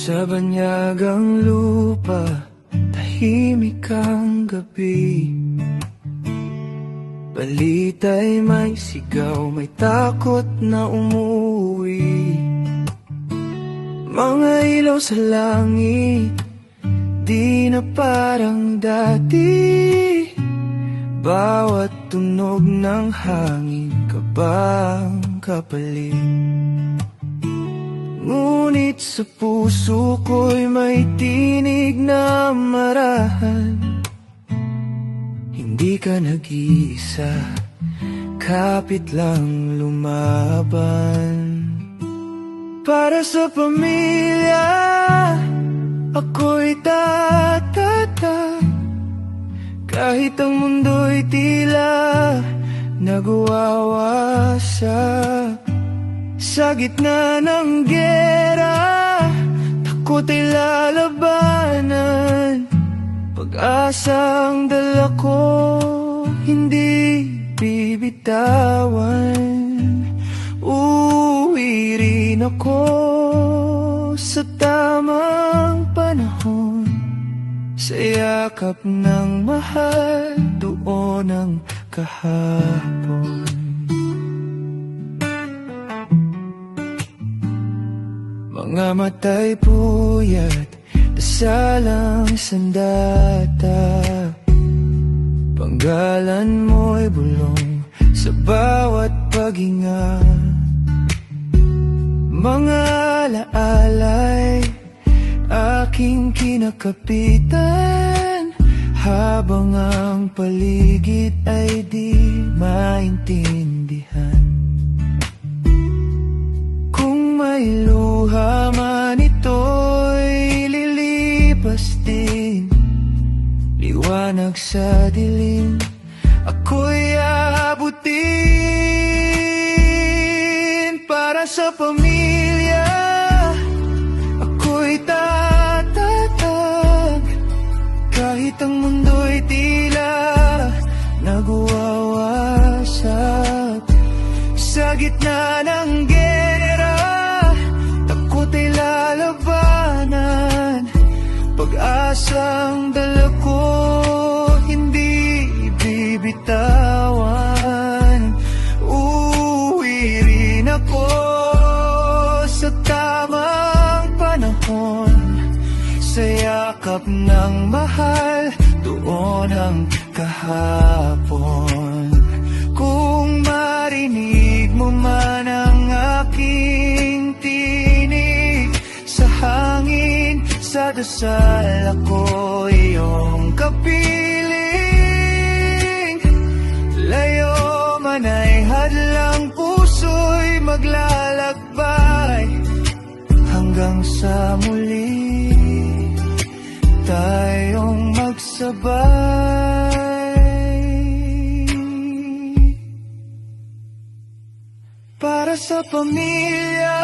Sa banyagang lupa, tahimik ang gabi. Balita'y may sigaw, may takot na umuwi. Mga ilaw sa langit, di na parang dati. Bawat tunog ng hangin, kabang kapalit. Ngunit sa puso ko'y may tinig na marahan. Hindi ka nag-iisa, kapit lang lumaban. Para sa pamilya, ako'y tatatag. Kahit ang mundo'y tila nagwawasak. Sa gitna ng giyera, takot ay lalabanan. Pag-asang dala ko, hindi bibitawan. Uuwi rin ako sa tamang panahon, sa yakap ng mahal doon ang kahapon. Mga mata'y puyat, dasalang sandata. Panggalan mo'y bulong sa bawat paghinga. Mga alaalay, aking kinakapitan, habang ang paligid ay di maintindihan. Kung may luha man ito'y lilipas din, liwanag sa dilim, ako'y aabutin. Para sa pamilya, ako'y tatatag. Kahit ang mundo'y tila nagwawasak. Sa gitna ng giyera, takot ay lalabanan. Pag-asang dala ko, hindi bibitawan. Uuwi rin ako sa tamang panahon, sa yakap ng mahal doon ang kahapon. Kung marinig mo man ang aking tinig, sa hangin, sa dasal ako iyong kapiling. Layo man ay hadlang, puso'y maglalakbay. Hanggang sa muli, tayong magsabay. Para sa pamilya,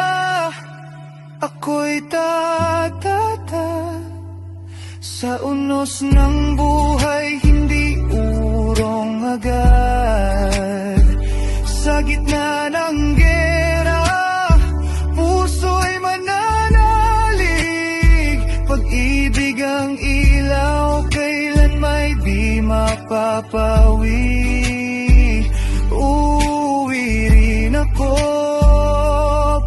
ako'y tatatag. Sa unos ng buhay, hindi urong agad. Sa gitna ng giyera, puso'y mananalig. Pag-ibig ang ilaw, kailan may di mapapawi. Uuwi rin ako,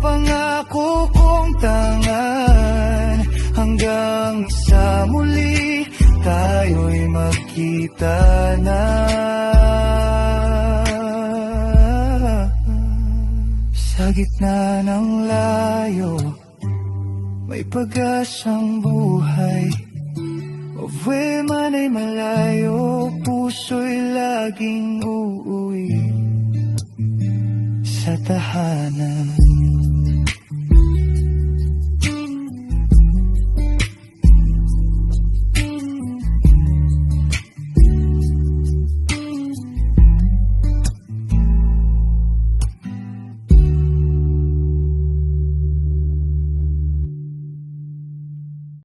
pangako kong tangan. Hanggang sa muli, tayo'y magkita na. Sa gitna ng layo, may pag-asang buhay. Mabuhay man ay malayo, puso'y laging uuwi sa tahanan.